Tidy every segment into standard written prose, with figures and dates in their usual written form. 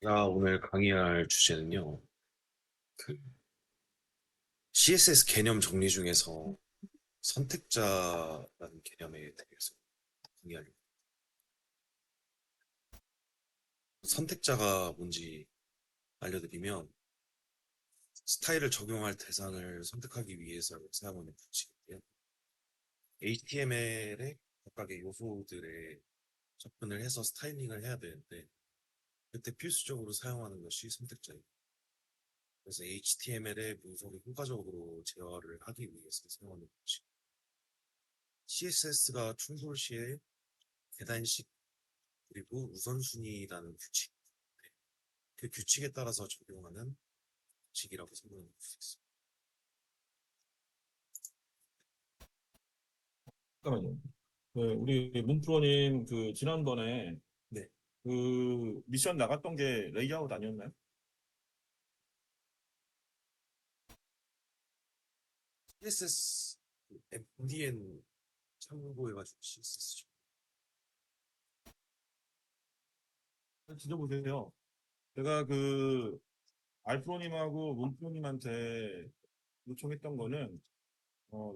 제가 오늘 강의할 주제는요, 그 CSS 개념 정리 중에서 선택자라는 개념에 대해서 강의하려고. 선택자가 뭔지 알려드리면, 스타일을 적용할 대상을 선택하기 위해서 사용하는 규칙인데요. HTML의 각각의 요소들에 접근을 해서 스타일링을 해야 되는데, 그때 필수적으로 사용하는 것이 선택자입니다. 그래서 HTML의 문서를 효과적으로 제어를 하기 위해서 사용하는 규칙. CSS가 충돌 시에 계단식 그리고 우선순위라는 규칙. 그 규칙에 따라서 적용하는 규칙이라고 설명할 수 있습니다. 잠깐만요. 우리 문프로님 지난번에 네. 미션 나갔던 게 레이아웃 아니었나요? CSS, MDN 참고해가지고 CSS. 지져보세요. 제가 알프로님하고 문프로님한테 요청했던 거는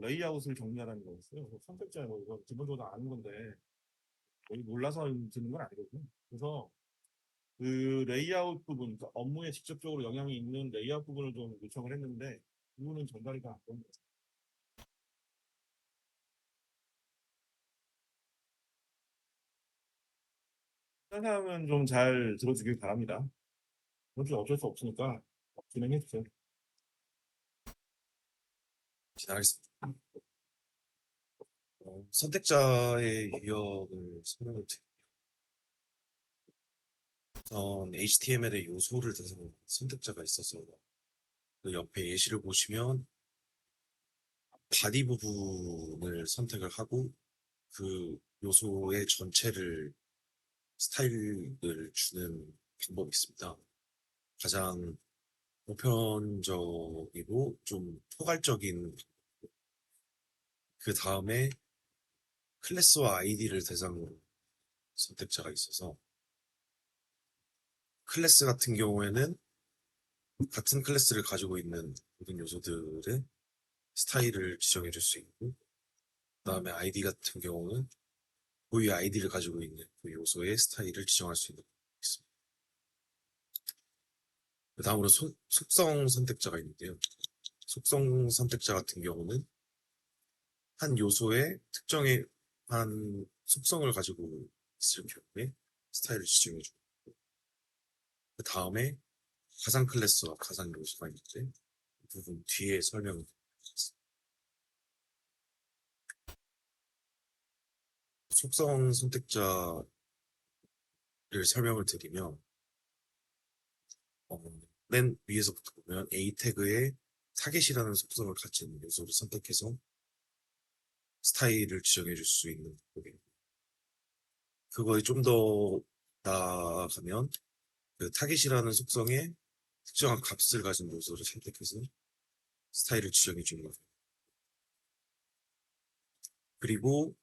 레이아웃을 정리하라는 거였어요. 선택자 뭐 이거 기본적으로 아는 건데 여기 몰라서 듣는 건 아니거든요. 그래서 그 레이아웃 부분, 그러니까 업무에 직접적으로 영향이 있는 레이아웃 부분을 좀 요청을 했는데 그거는 전달이 다안 된 거예요. 항상은 좀 잘 들어주길 바랍니다. 그건 좀 어쩔 수 없으니까 진행해 주세요. 진행하겠습니다. 선택자의 유형을 설명을 드리면 HTML의 요소를 대상으로 선택자가 있어서 그 옆에 예시를 보시면 바디 부분을 선택을 하고 그 요소의 전체를 스타일을 주는 방법이 있습니다. 가장 보편적이고 좀 포괄적인 그 다음에 클래스와 아이디를 대상으로 선택자가 있어서 클래스 같은 경우에는 같은 클래스를 가지고 있는 모든 요소들의 스타일을 지정해 줄 수 있고 그 다음에 아이디 같은 경우는 고유 아이디를 가지고 있는 그 요소의 스타일을 지정할 수 있는 방법이 있습니다. 그 다음으로 속성 선택자가 있는데요. 속성 선택자 같은 경우는 한 요소의 특정의 한 속성을 가지고 있을 경우에 스타일을 지정해 주고 그 다음에 가상 클래스와 가상 요소가 있는데 그 부분 뒤에 설명을 드리겠습니다. 속성 선택자를 설명을 드리면 어, 맨 위에서부터 보면 A 태그에 타겟이라는 속성을 가진 요소를 선택해서 스타일을 지정해 줄 수 있는 방법이에요. 그거에 좀 더 나아가면 그 타깃이라는 속성에 특정한 값을 가진 요소를 선택해서 스타일을 지정해 주는 거예요. 그리고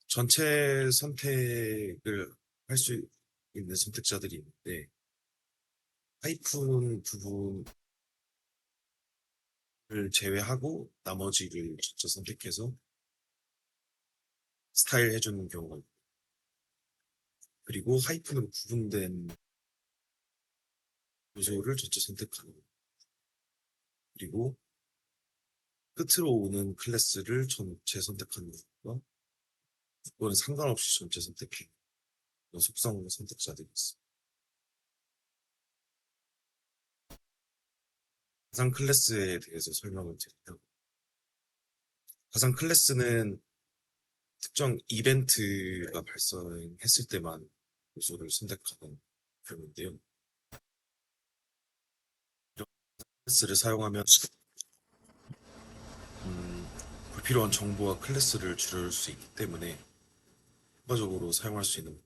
전체 선택을 할 수 있는 선택자들이 있는데 하이픈 부분을 제외하고 나머지를 전체 선택해서 스타일 해주는 경우가 있고 그리고 하이픈으로 구분된 요소를 전체 선택하는 거. 그리고 끝으로 오는 클래스를 전체 선택하는 것과 그거는 상관없이 전체 선택해 속성 선택자들이 있어. 가상 클래스에 대해서 설명을 드리면 가상 클래스는 특정 이벤트가 발생했을 때만 요소를 선택하는 표현인데요. 이런 클래스를 사용하면 음, 불필요한 정보와 클래스를 줄일 수 있기 때문에 효과적으로 사용할 수 있는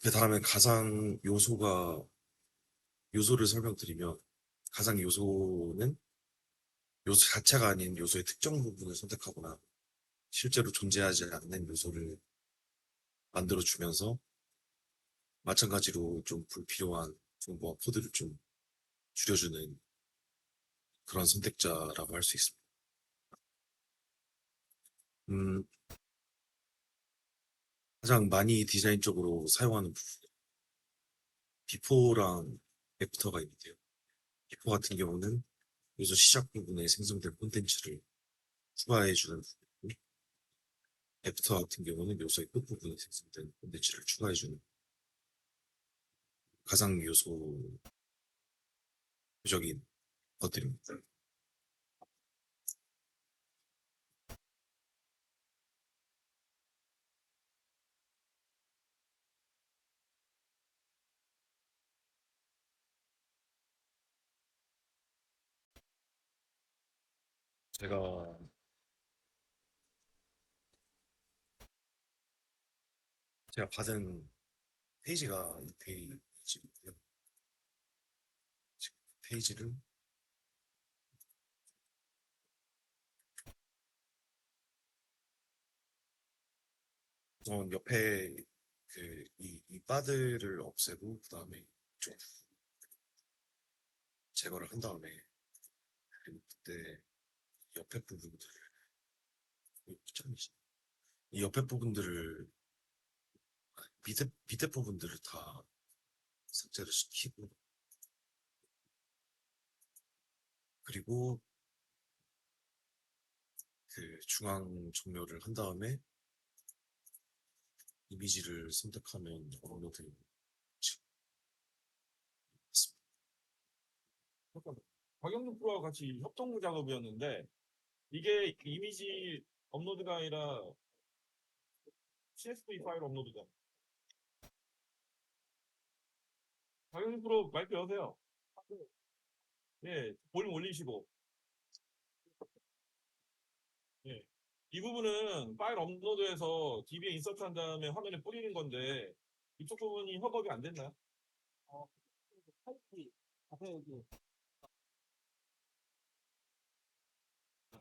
그 다음에 가상 요소를 설명드리면 가상 요소는 요소 자체가 아닌 요소의 특정 부분을 선택하거나 실제로 존재하지 않는 요소를 만들어주면서 마찬가지로 좀 불필요한 정보와 코드를 좀 줄여주는 그런 선택자라고 할 수 있습니다. 음, 가장 많이 디자인적으로 사용하는 부분, 비포랑 애프터가 있는데요. 비포 같은 경우는 요소 시작 부분에 생성된 콘텐츠를 추가해주는 부분이고, 애프터 같은 경우는 요소의 끝부분에 생성된 콘텐츠를 추가해주는 가상 요소적인 것들입니다. 제가 제가 받은 페이지가 이 페이지고요. 지금 페이지를 우선 옆에 이 바들을 없애고 그다음에 좀 제거를 한 다음에 그리고 그때 옆에 부분들을 참이지. 이 옆에 부분들을 밑에 부분들을 다 삭제를 시키고 그리고 그 중앙 정렬을 한 다음에 이미지를 선택하면 업로드 잠깐만. 박영준 프로와 같이 협동 작업이었는데 이게 이미지 업로드가 아니라 CSV 파일 업로드다. 박영준 프로 마이크 여세요. 예, 볼륨 올리시고. 예. 이 부분은 파일 업로드해서 DB에 인서트 한 다음에 화면에 뿌리는 건데 이쪽 부분이 협업이 안 됐나요? 어, 파이프 앞에 여기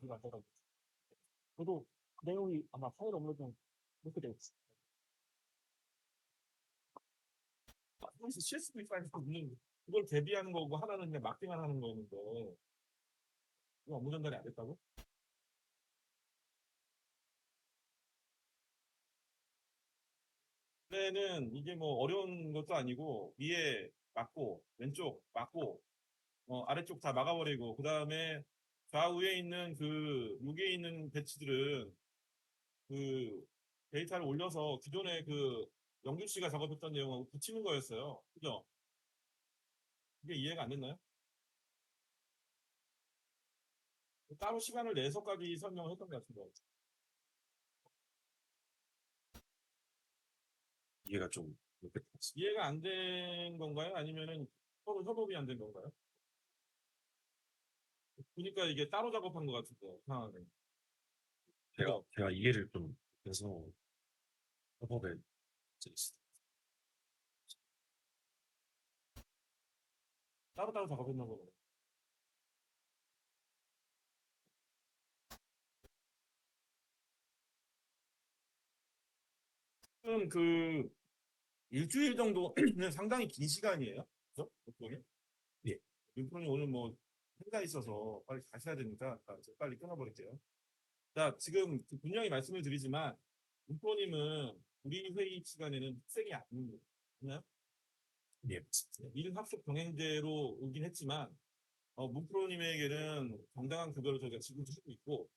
이거 안 돼가지고. 저도 그 내용이 아마 파일 업로드는 그렇게 되어 있어요. 그래서 CSV 파일이 없는 그걸 대비하는 거고 하나는 그냥 막대만 하는 거였는데 이거 업무 전달이 안 됐다고? 원래는 이게 뭐 어려운 것도 아니고 위에 막고 왼쪽 막고 아래쪽 다 막아버리고 그 다음에 좌우에 있는 그 여기에 있는 배치들은 그 데이터를 올려서 기존에 그 영준 씨가 작업했던 내용하고 붙이는 거였어요. 그죠? 이게 이해가 안 됐나요? 따로 시간을 내서까지 설명을 했던 것 같은데 이해가 좀 이렇게 됐습니다. 이해가 안 된 건가요? 아니면은 서로 협업이 안 된 건가요? 보니까 이게 따로 작업한 것 같은데 상황은. 그죠? 제가 이해를 좀 해서 협업에 이제 따로따로 작업했나 보네. 지금 그 일주일 정도는 상당히 긴 시간이에요. 그죠? 보통이. 예. 윤프로님 오늘 뭐 회가 있어서 빨리 가셔야 되니까 이제 빨리 끊어버릴게요. 자, 지금 그 분명히 말씀을 드리지만 윤프로님은 우리 회의 시간에는 학생이 아니나요? 예, 맞습니다. 일 학습 병행제로 오긴 했지만 문프로님에게는 정당한 급여를 저희가 지금 주고 있고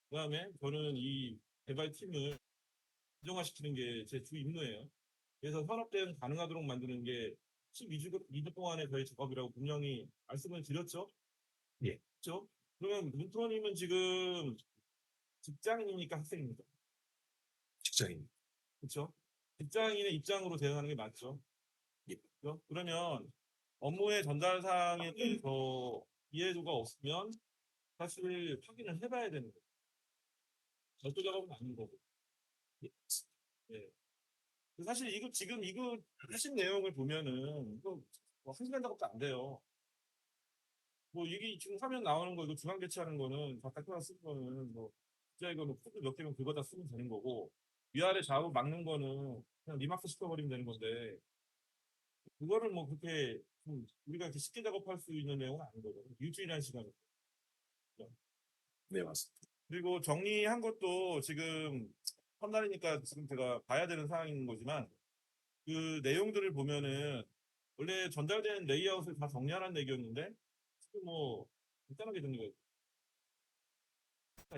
그다음에 저는 이 개발팀을 안정화시키는 게 제 주 임무예요. 그래서 현업 대응 가능하도록 만드는 게 12주 동안의 저희 작업이라고 분명히 말씀을 드렸죠. 예, 그렇죠? 그러면 문프로님은 지금 직장인입니까 학생입니까? 직장인. 그렇죠? 직장인의 입장으로 대응하는 게 맞죠. 예, 그죠? 그러면 업무의 전달 사항에 대해서 이해도가 없으면 사실 확인을 해봐야 되는 거예요. 절도 작업은 아닌 거고. 예, 예. 사실 이거 지금 이거 하신 내용을 보면은 이거 뭐한 시간 작업도 안 돼요. 뭐 이게 지금 화면 나오는 거 이거 중앙 배치하는 거는 다 깔끔하게 쓰는 거는 뭐 진짜 이거 뭐 코드 몇 개면 그거 다 쓰면 되는 거고 위아래 작업 막는 거는 그냥 리막스 시켜버리면 되는 건데, 그거를 뭐 그렇게 좀 우리가 이렇게 쉽게 작업할 수 있는 내용은 아니거든요. 일주일이라는 시간이. 네, 맞습니다. 그리고 정리한 것도 지금 첫날이니까 지금 제가 봐야 되는 상황인 거지만, 그 내용들을 보면은 원래 전달된 레이아웃을 다 정리하라는 얘기였는데, 지금 뭐 간단하게 정리가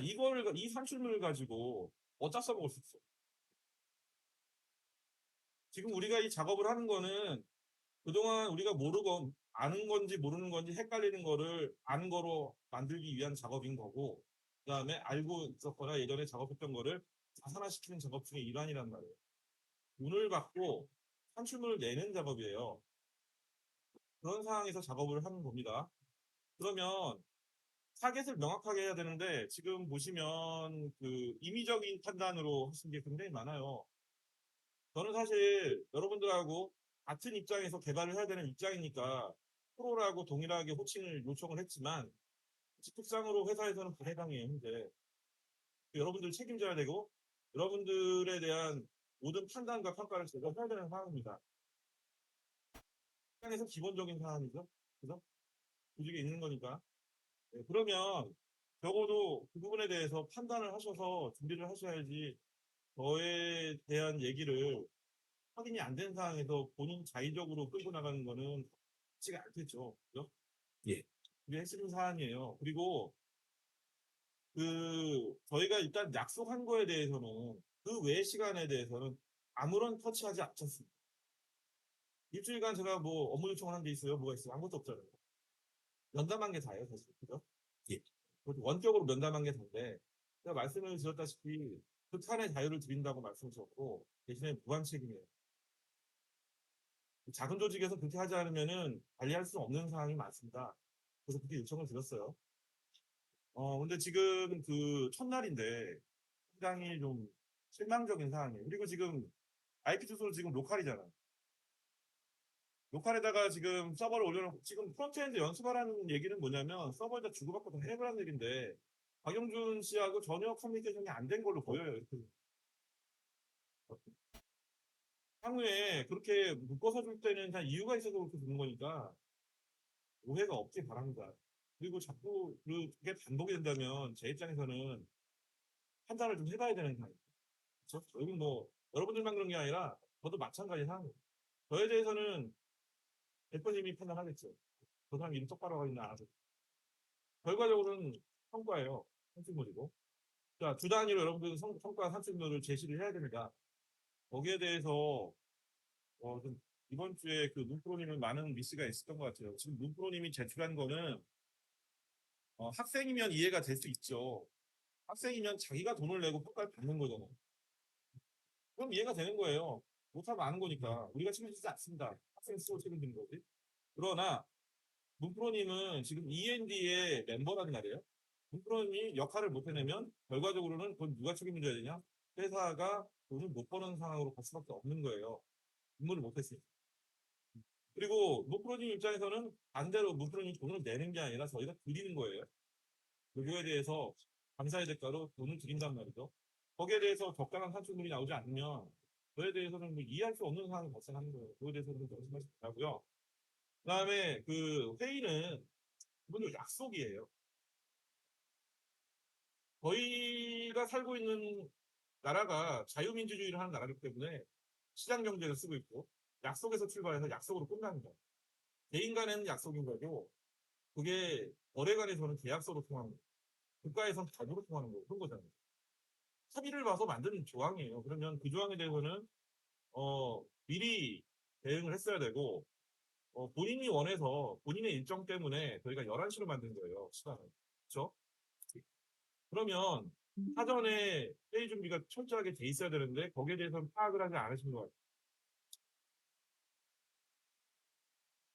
이거를 이 산출물을 가지고 어디다 써먹을 수 있어. 지금 우리가 이 작업을 하는 거는 그동안 우리가 모르고 아는 건지 모르는 건지 헷갈리는 거를 아는 거로 만들기 위한 작업인 거고, 그다음에 알고 있었거나 예전에 작업했던 거를 자산화시키는 작업 중의 일환이란 말이에요. 돈을 받고 산출물을 내는 작업이에요. 그런 상황에서 작업을 하는 겁니다. 그러면 타겟을 명확하게 해야 되는데, 지금 보시면 그 임의적인 판단으로 하신 게 굉장히 많아요. 저는 사실 여러분들하고 같은 입장에서 개발을 해야 되는 입장이니까 프로라고 동일하게 호칭을 요청을 했지만, 직급상으로 회사에서는 부해당해요, 현재. 여러분들 책임져야 되고, 여러분들에 대한 모든 판단과 평가를 제가 해야 되는 상황입니다. 입장에서 기본적인 사안이죠. 그래서 조직에 있는 거니까. 네, 그러면 적어도 그 부분에 대해서 판단을 하셔서 준비를 하셔야지, 저에 대한 얘기를 확인이 안 된 상황에서 본인 자의적으로 끌고 나가는 거는 쉽지가 않겠죠. 그죠? 예. 그게 핵심 사안이에요. 그리고 그 저희가 일단 약속한 거에 대해서는 그 외 시간에 대해서는 아무런 터치하지 않습니다. 일주일간 제가 뭐 업무 요청을 한 게 있어요? 뭐가 있어요? 아무것도 없잖아요. 면담한 게 다예요, 사실. 그죠? 예. 원격으로 면담한 게 다인데, 제가 말씀을 드렸다시피 극한의 자유를 드린다고 말씀드렸고, 대신에 무한 책임이에요. 작은 조직에서 그렇게 하지 않으면은 관리할 수 없는 상황이 많습니다. 그래서 그렇게 요청을 드렸어요. 근데 지금 그 첫날인데 상당히 좀 실망적인 상황이에요. 그리고 지금 IP 주소는 지금 로컬이잖아. 로컬에다가 지금 서버를 올려놓고, 지금 프론트엔드 연습하라는 얘기는 뭐냐면 서버에다 주고받고 다 해보라는 얘기인데, 박영준 씨하고 전혀 커뮤니케이션이 안 된 걸로 보여요. 이렇게. 향후에 그렇게 묶어서 줄 때는 다 이유가 있어서 그렇게 주는 거니까 오해가 없기 바랍니다. 그리고 자꾸 그게 반복이 된다면 제 입장에서는 판단을 좀 해봐야 되는 상황이죠. 그렇죠? 여기 뭐 여러분들만 그런 게 아니라 저도 마찬가지 상황이에요. 저에 대해서는 대표님이 판단하겠죠. 그 사람 일이 똑바로 하고 있나 안 하고. 결과적으로는 성과예요. 산출물이고. 자, 주 단위로 여러분들 성과 산출물을 제시를 해야 됩니다. 거기에 대해서 좀 이번 주에 그 문프로님은 많은 미스가 있었던 것 같아요. 지금 문프로님이 제출한 거는 학생이면 이해가 될 수 있죠. 학생이면 자기가 돈을 내고 평가를 받는 거잖아요. 그럼 이해가 되는 거예요. 못하면 아는 거니까. 우리가 책임지지 않습니다. 학생 스스로 책임지는 거지. 그러나 문프로님은 지금 END의 멤버란 말이에요. 문프로님이 역할을 못 해내면 결과적으로는 그건 누가 책임져야 되냐? 회사가 돈을 못 버는 상황으로 갈 수밖에 없는 거예요. 근무를 못했으니까. 그리고 문프로님 입장에서는 반대로 문프로님 돈을 내는 게 아니라 저희가 드리는 거예요. 그거에 대해서 감사의 대가로 돈을 드린단 말이죠. 거기에 대해서 적당한 산출물이 나오지 않으면 그에 대해서는 뭐 이해할 수 없는 상황이 발생하는 거예요. 그거에 대해서는 명심하시기 바라고요. 그다음에 그 회의는 이분들 약속이에요. 저희가 살고 있는 나라가 자유민주주의를 하는 나라이기 때문에 시장 경제를 쓰고 있고, 약속에서 출발해서 약속으로 끝납니다. 개인 간에는 약속인 거고, 그게 거래 간에서는 계약서로 통하는 거예요. 국가에서는 자료로 통하는 거고, 그런 거잖아요. 합의를 봐서 만든 조항이에요. 그러면 그 조항에 대해서는 미리 대응을 했어야 되고, 본인이 원해서 본인의 일정 때문에 저희가 11시로 만든 거예요, 시간을. 그렇죠? 그러면 사전에 회의 준비가 철저하게 돼 있어야 되는데 거기에 대해서는 파악을 하지 않으신 것 같아요.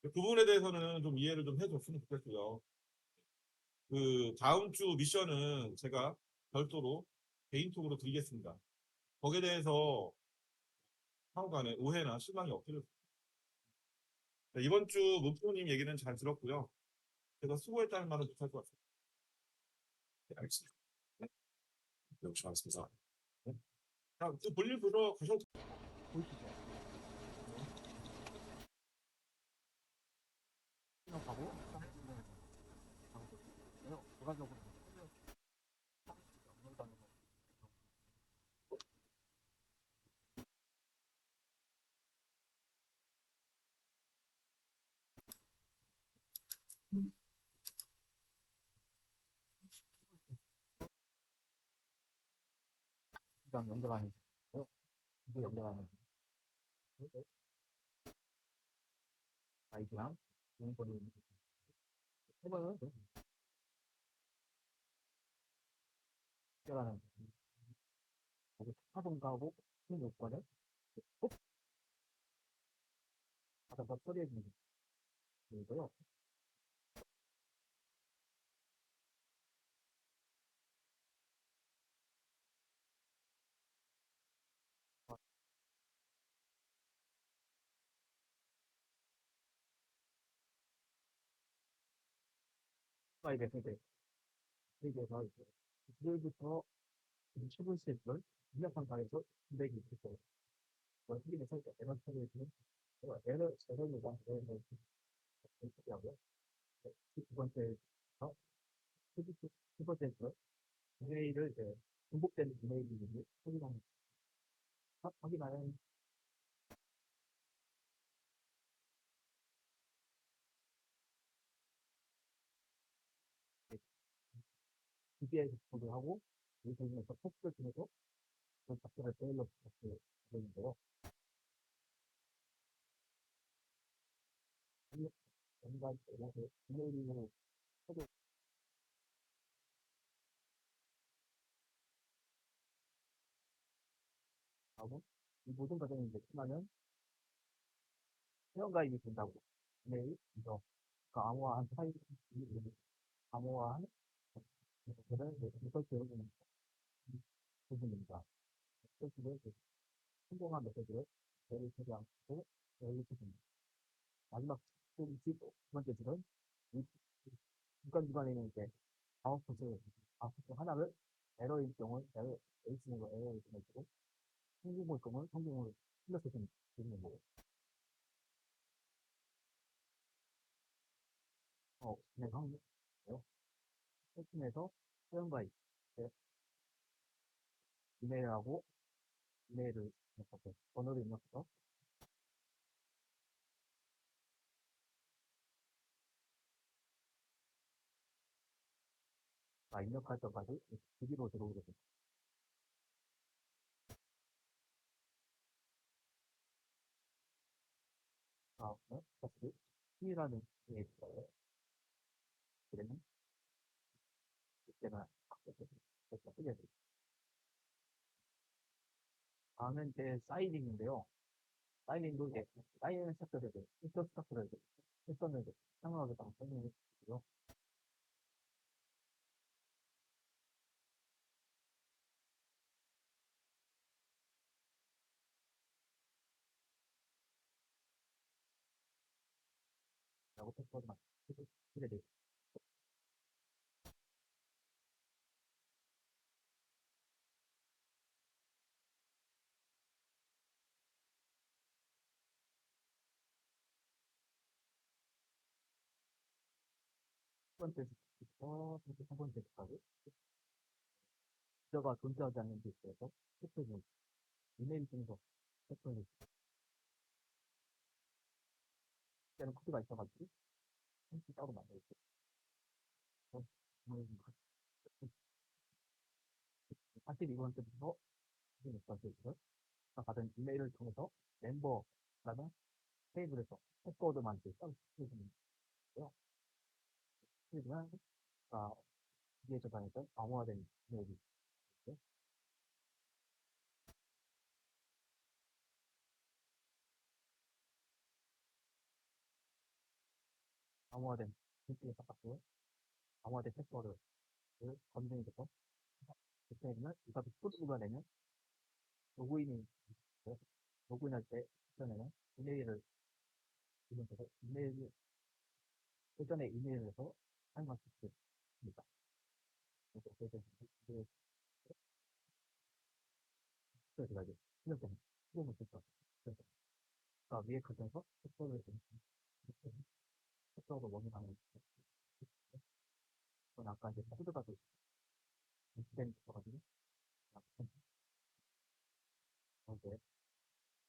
그 부분에 대해서는 좀 이해를 좀 해줬으면 좋겠고요. 그 다음 주 미션은 제가 별도로 개인톡으로 드리겠습니다. 거기에 대해서 상호간에 오해나 실망이 없기를. 네, 이번 주 문프로님 얘기는 잘 들었고요. 제가 수고했다는 말은 못할 것 같습니다. 네, 알겠습니다. 네, 명심하겠습니다. 네. 자, 그 볼일 보러 가셔도 보이시죠? 가고 부가적으로 그냥 연결하는 이게 연결하는 아이디랑 이번에 해봐요. 연결하는 하동가고 큰 요건을 꼭 받아서 처리해 주는 거고요. 파일에 세계에서 일부터 출근 시를 입력한다해서 인덱이 있고 확인해서 에러 처리해주는 에러가 하고요. 두 번째 두 번째 이메일을 중복되는 이메일인지 확인하는 DB에서 하고 이 부분에서 포스트를 통해서 그 답변을 메일로 되는데요. 연관 이메일로 하고 이 모든 과정이 이제 끝나면 회원가입이 된다고 이메일 이거 그 암호화한 파일 암호화한 그거를 이걸 배우는 부분입니다. 메시지를 성공한 메시지를 메일 처리하고 메일 처리합니다. 마지막 두 번째 줄은 이 중간중간에 있는 이제 아웃풋 하나를 에러일 경우 에러 H는 거 에러일 경우 있고 성공일 경우 성공을 틀렸을 때 있는 거고 진행하는 거예요. 세팅해서 회원가입 이메일하고 이메일을 입력하고 번호를 입력해서 입력할 때까지 DB로 들어오게 됩니다. 다음에 다시 T라는 게 있어요. 그러면 이때는 이렇게 쓰게 됩니다. 다음은 이제 사이닝인데요. 사이닝도 이제 사이닝 스타트를 인터 스타트를 했었는데 상황하게 딱 설명해 주고요. 라고 패스워드만 쓰게 되죠. 첫 번째부터 3번째까지 유저가 존재하지 않는 데 있어서 체크해서 이메일 중에서 체크해서 때는 코드가 있어가지고 한치 따로 만들었고 42번째부터 26번째부터 받은 이메일을 통해서 멤버라는 테이블에서 패스워드만 따로 체크해주는 거고요. 그리고 위에 저장했던 암호화된 이메일이 있고요. 암호화된 글씨를 섞었고요. 암호화된 패스워드를 검증해서 그때는 이가 코드가 되면 로그인이 있고요. 로그인할 때 전에는 이메일을 주면서 이메일 예전에 이메일에서 사용할 수 있습니다. 그래서 텍스트를 제가 이제 수정을 했죠. 그러니까 위에 그려서 텍스트로 원인하는 그건 아까 이제 코드가 또 있는 거거든요. 이제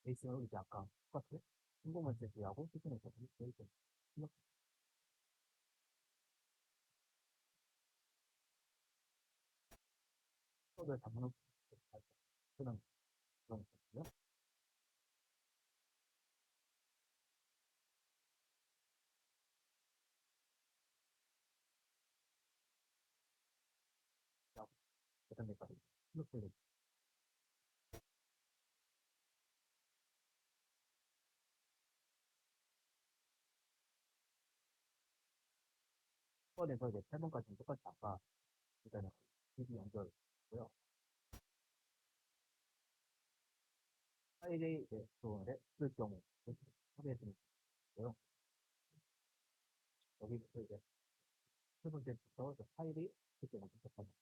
베이스로 이제 아까 똑같이 신고문 제시하고 수정을 했거든요. 이렇게 코드를 담는 그런 그런 거고요. 그다음에 이렇게 번에서 이제 8번까지는 똑같이 아까 일단은 DB 연결고요. 파일이 이제 들어오는데 쓸 경우 확인해 주고요. 여기부터 이제 세 번째부터 이제 파일이 쓸 경우 도착합니다.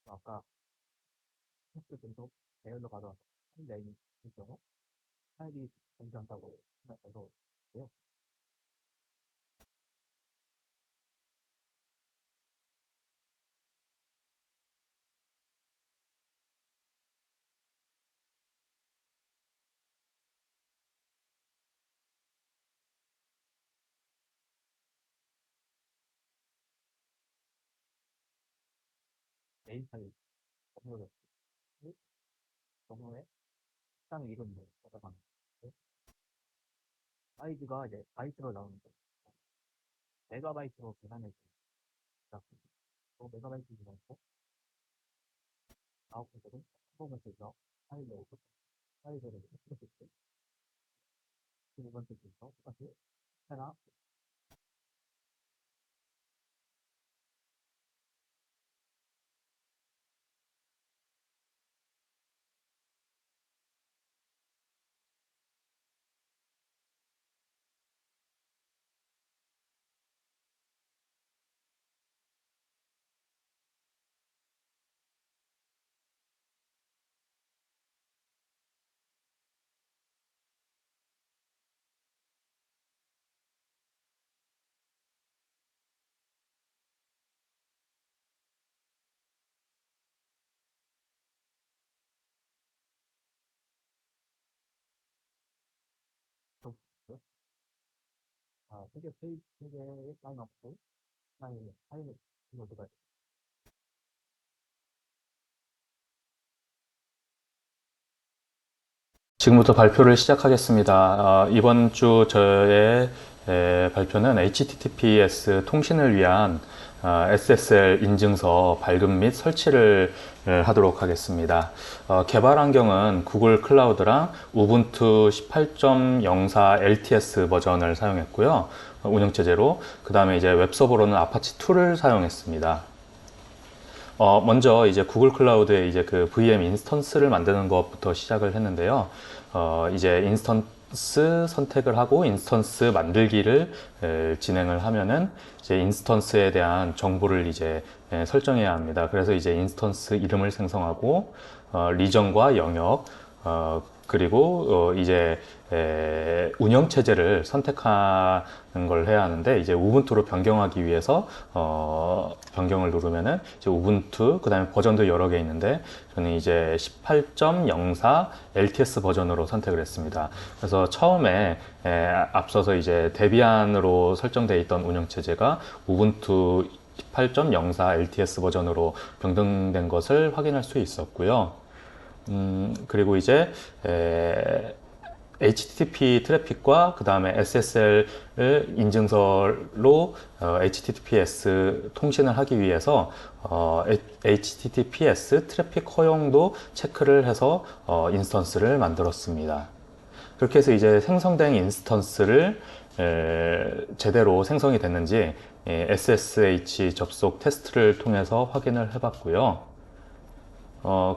아까 텍스트 계속 배열로 가져와서 파일 네임이 쓸 경우 파일이 존재한다고 생각해서 있고요. 메인 파일 업로드 경우에 식당 이름을 찾아가는 거예요. 사이즈가 이제 바이트로 나오는 거예요. 메가바이트로 계산해 주니다. 메가바이트 계산해서 아웃풋으로 퍼포먼스에서 파일로 파일들을 이렇게 두 번째 순서 똑같이 하나 더 있고요. 세개 페이지 세 개의 사인 없고 파일 모드가 지금부터 발표를 시작하겠습니다. 이번 주 저의 발표는 HTTPS 통신을 위한 SSL 인증서 발급 및 설치를 하도록 하겠습니다. 개발 환경은 구글 클라우드랑 우분투 18.04 LTS 버전을 사용했고요. 운영체제로. 그 다음에 이제 웹서버로는 아파치 2를 사용했습니다. 먼저 이제 구글 클라우드에 이제 그 VM 인스턴스를 만드는 것부터 시작을 했는데요. 이제 인스턴스 선택을 하고 인스턴스 만들기를 진행을 하면은 이제 인스턴스에 대한 정보를 이제 설정해야 합니다. 그래서 이제 인스턴스 이름을 생성하고 리전과 영역 그리고 이제 운영 체제를 선택하는 걸 해야 하는데 이제 우분투로 변경하기 위해서 변경을 누르면은 이제 우분투 그다음에 버전도 여러 개 있는데 저는 이제 18.04 LTS 버전으로 선택을 했습니다. 그래서 처음에 앞서서 이제 데비안으로 설정되어 있던 운영 체제가 우분투 18.04 LTS 버전으로 변경된 것을 확인할 수 있었고요. 그리고 이제 HTTP 트래픽과 그 다음에 SSL 인증서로 HTTPS 통신을 하기 위해서 HTTPS 트래픽 허용도 체크를 해서 인스턴스를 만들었습니다. 그렇게 해서 이제 생성된 인스턴스를 제대로 생성이 됐는지 SSH 접속 테스트를 통해서 확인을 해봤고요.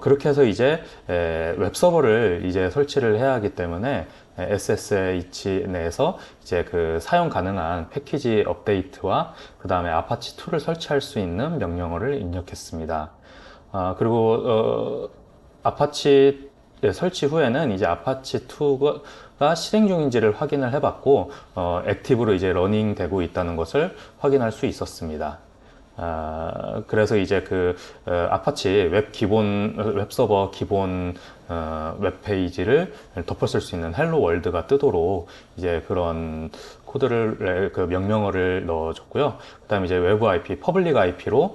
그렇게 해서 이제 웹서버를 이제 설치를 해야 하기 때문에 SSH 내에서 이제 그 사용 가능한 패키지 업데이트와 그 다음에 아파치 2를 설치할 수 있는 명령어를 입력했습니다. 그리고 아파치 설치 후에는 이제 아파치 2가 실행 중인지를 확인을 해봤고, 액티브로 이제 러닝 되고 있다는 것을 확인할 수 있었습니다. 그래서 이제 그 아파치 웹서버 기본 웹페이지를 덮었을 수 있는 헬로 월드가 뜨도록 이제 그런 코드를 그 명령어를 넣어줬고요. 그다음에 이제 외부 IP, 퍼블릭 IP로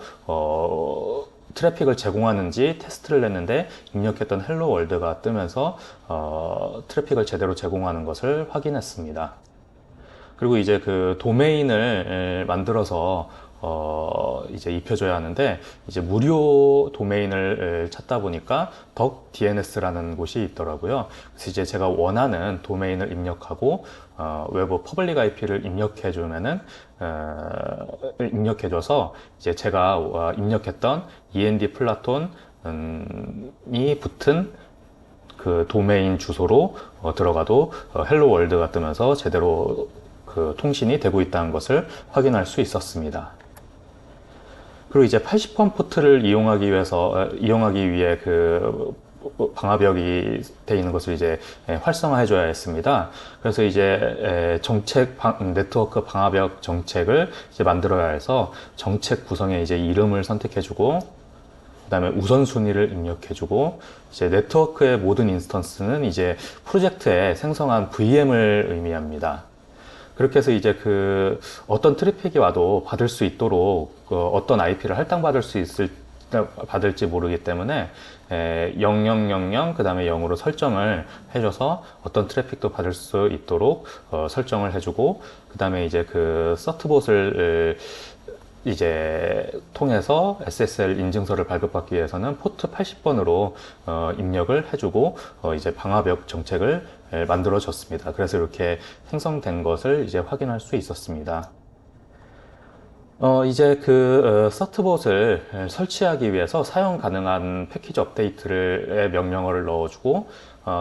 트래픽을 제공하는지 테스트를 했는데 입력했던 헬로 월드가 뜨면서 트래픽을 제대로 제공하는 것을 확인했습니다. 그리고 이제 그 도메인을 만들어서 이제 입혀줘야 하는데, 이제 무료 도메인을 찾다 보니까 덕 DNS라는 곳이 있더라고요. 그래서 이제 제가 원하는 도메인을 입력하고 외부 퍼블릭 IP를 입력해줘서 이제 제가 입력했던 END 플라톤이 붙은 그 도메인 주소로 들어가도 헬로 월드가 뜨면서 제대로 그 통신이 되고 있다는 것을 확인할 수 있었습니다. 그리고 이제 80번 포트를 이용하기 위해 그 방화벽이 돼 있는 것을 이제 활성화해 줘야 했습니다. 그래서 이제 네트워크 방화벽 정책을 이제 만들어야 해서 정책 구성에 이제 이름을 선택해 주고, 그 다음에 우선순위를 입력해 주고, 이제 네트워크의 모든 인스턴스는 이제 프로젝트에 생성한 VM을 의미합니다. 그렇게 해서 이제 그 어떤 트래픽이 와도 받을 수 있도록 어떤 IP를 받을지 모르기 때문에 0000 그 다음에 0으로 설정을 해줘서 어떤 트래픽도 받을 수 있도록 설정을 해주고, 그 다음에 이제 그 서트봇을 이제 통해서 SSL 인증서를 발급받기 위해서는 포트 80번으로 입력을 해주고 이제 방화벽 정책을 만들어 줬습니다. 그래서 이렇게 생성된 것을 이제 확인할 수 있었습니다. 이제 그 서트봇을 설치하기 위해서 사용 가능한 패키지 업데이트의 명령어를 넣어주고,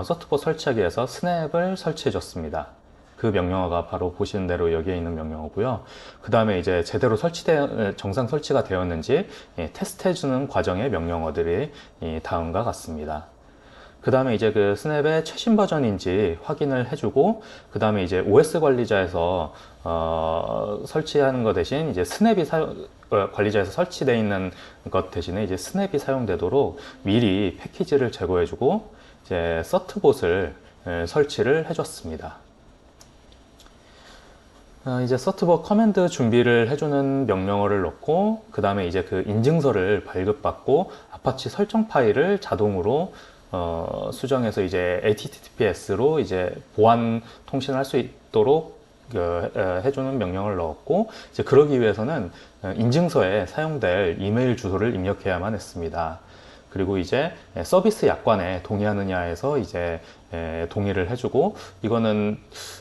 서트봇 설치하기 위해서 스냅을 설치해 줬습니다. 그 명령어가 바로 보시는 대로 여기에 있는 명령어고요. 그 다음에 이제 제대로 정상 설치가 되었는지 테스트해주는 과정의 명령어들이 다음과 같습니다. 그 다음에 이제 그 스냅의 최신 버전인지 확인을 해주고, 그 다음에 이제 OS 관리자에서 설치하는 것 대신 이제 관리자에서 설치되어 있는 것 대신에 이제 스냅이 사용되도록 미리 패키지를 제거해주고 이제 서트봇을 설치를 해줬습니다. 이제 서트봇 커맨드 준비를 해주는 명령어를 넣고, 그 다음에 이제 그 인증서를 발급받고 아파치 설정 파일을 자동으로 수정해서 이제 HTTPS로 이제 보안 통신을 할 수 있도록 해주는 명령을 넣었고, 이제 그러기 위해서는 인증서에 사용될 이메일 주소를 입력해야만 했습니다. 그리고 이제 서비스 약관에 동의하느냐에서 이제 동의를 해주고, 이거는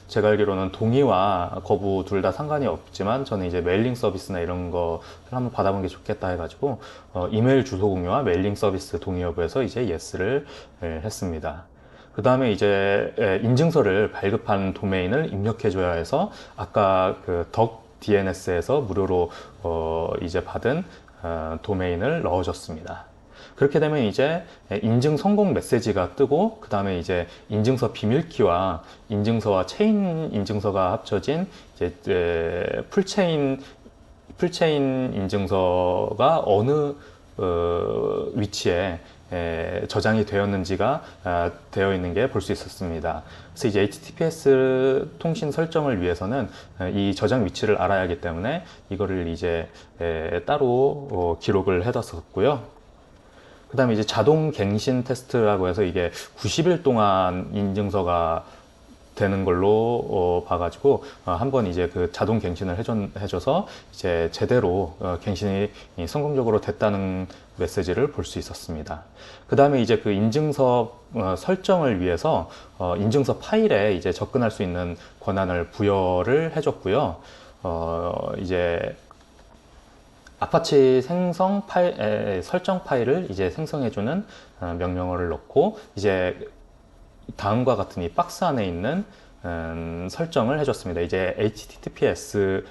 제가 알기로는 동의와 거부 둘 다 상관이 없지만 저는 이제 메일링 서비스나 이런 거를 한번 받아본 게 좋겠다 해가지고 이메일 주소 공유와 메일링 서비스 동의 여부에서 이제 yes를 했습니다. 그 다음에 이제 인증서를 발급한 도메인을 입력해줘야 해서 아까 그 DNS에서 무료로 이제 받은 도메인을 넣어줬습니다. 그렇게 되면 이제 인증 성공 메시지가 뜨고, 그 다음에 이제 인증서 비밀키와 인증서와 체인 인증서가 합쳐진 이제 풀체인 인증서가 어느 위치에 저장이 되었는지가 되어 있는 게 볼 수 있었습니다. 그래서 이제 HTTPS 통신 설정을 위해서는 이 저장 위치를 알아야 하기 때문에 이거를 이제 따로 기록을 해뒀었고요. 그 다음에 이제 자동 갱신 테스트라고 해서 이게 90일 동안 인증서가 되는 걸로 봐가지고 한번 이제 그 자동 갱신을 해줘서 이제 제대로 갱신이 성공적으로 됐다는 메시지를 볼 수 있었습니다. 그 다음에 이제 그 인증서 설정을 위해서 인증서 파일에 이제 접근할 수 있는 권한을 부여를 해줬고요. 이제 아파치 설정 파일을 이제 생성해주는 명령어를 넣고, 이제 다음과 같은 이 박스 안에 있는 설정을 해줬습니다. 이제 HTTPS를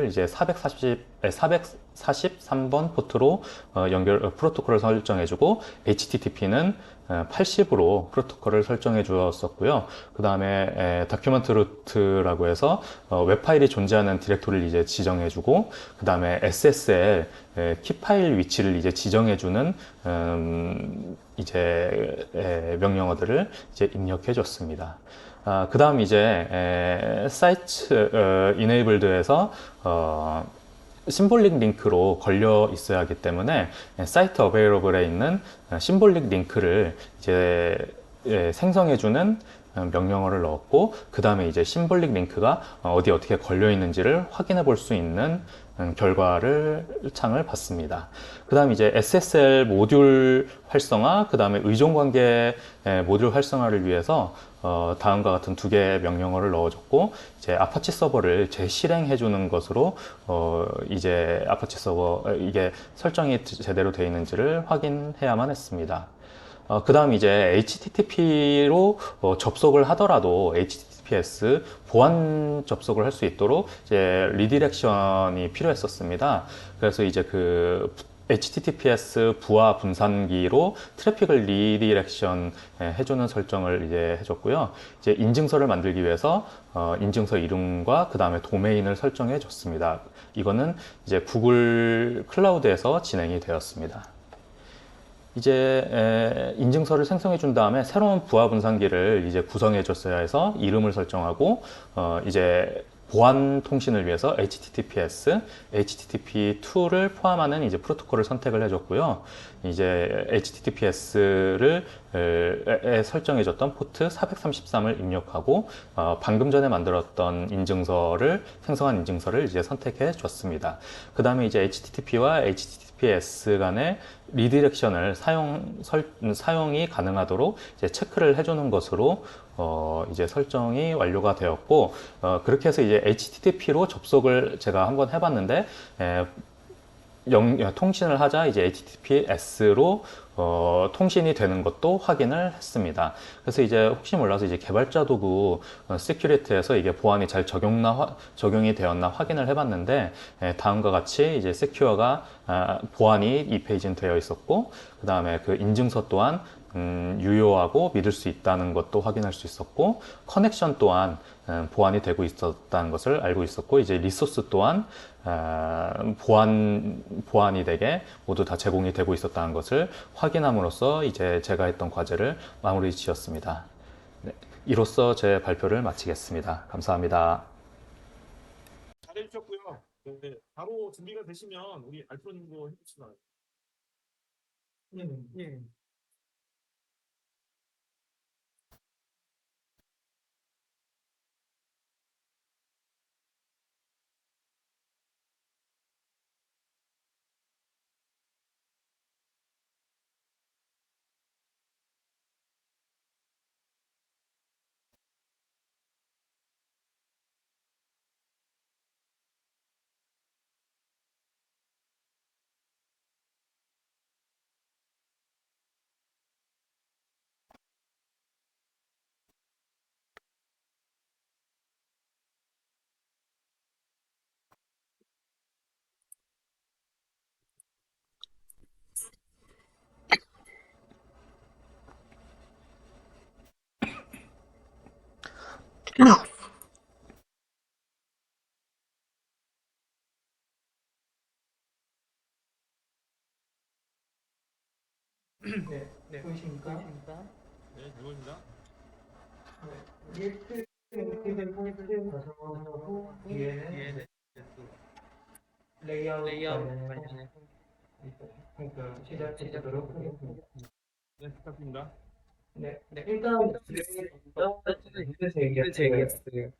이제 443번 포트로 프로토콜을 설정해주고 HTTP는 80으로 프로토콜을 설정해 주었었고요. 그 다음에 다큐멘트 루트라고 해서 웹 파일이 존재하는 디렉토리를 이제 지정해주고, 그 다음에 SSL 키 파일 위치를 이제 지정해주는 이제 명령어들을 이제 입력해 줬습니다. 그 다음 이제 사이트 이네이블드에서 심볼릭 링크로 걸려 있어야 하기 때문에 사이트 어베이러블에 있는 심볼릭 링크를 이제 생성해주는 명령어를 넣었고, 그 다음에 이제 심볼릭 링크가 어떻게 걸려 있는지를 확인해 볼 수 있는 결과를 창을 봤습니다. 그 다음 이제 SSL 모듈 활성화, 그 다음에 의존관계 모듈 활성화를 위해서 다음과 같은 두 개의 명령어를 넣어줬고, 이제 아파치 서버를 재실행해 주는 것으로 이제 아파치 서버 이게 설정이 제대로 되어 있는지를 확인해야만 했습니다. 그 다음 이제 HTTP로 접속을 하더라도 HTTPS 보안 접속을 할 수 있도록 이제 리디렉션이 필요했었습니다. 그래서 이제 그 HTTPS 부하 분산기로 트래픽을 리디렉션 해주는 설정을 이제 해줬고요. 이제 인증서를 만들기 위해서 인증서 이름과 그 다음에 도메인을 설정해 줬습니다. 이거는 이제 구글 클라우드에서 진행이 되었습니다. 이제 인증서를 생성해 준 다음에 새로운 부하 분산기를 이제 구성해 줬어야 해서 이름을 설정하고, 이제 보안 통신을 위해서 HTTPS, HTTP2를 포함하는 이제 프로토콜을 선택을 해줬고요. 이제 HTTPS를 설정해줬던 포트 433을 입력하고, 방금 전에 만들었던 생성한 인증서를 이제 선택해 줬습니다. 그 다음에 이제 HTTP와 HTTPS 간의 리디렉션을 사용이 가능하도록 이제 체크를 해주는 것으로 이제 설정이 완료가 되었고, 그렇게 해서 이제 HTTP로 접속을 제가 한번 해봤는데, 통신을 하자 이제 HTTPS로 통신이 되는 것도 확인을 했습니다. 그래서 이제 혹시 몰라서 이제 개발자 도구 시큐리티에서 이게 보안이 잘 적용이 되었나 확인을 해봤는데, 다음과 같이 이제 세큐어가 보안이 이 페이지는 되어 있었고, 그 다음에 그 인증서 또한 유효하고 믿을 수 있다는 것도 확인할 수 있었고, 커넥션 또한 보안이 되고 있었다는 것을 알고 있었고, 이제 리소스 또한 보안이 되게 모두 다 제공이 되고 있었다는 것을 확인함으로써 이제 제가 했던 과제를 마무리 지었습니다. 네, 이로써 제 발표를 마치겠습니다. 감사합니다. 잘해주셨고요. 네, 바로 준비가 되시면 우리 알프로님도 해봅시다. 예. 네, 보이십니까? 네, 이겁니다. 리액트 포인트 가정하고 뒤에는 레이아웃 관련해서 그러니까 시작하도록 하겠습니다. 네, 부탁드립니다. 네, 일단 문제 제기했어요.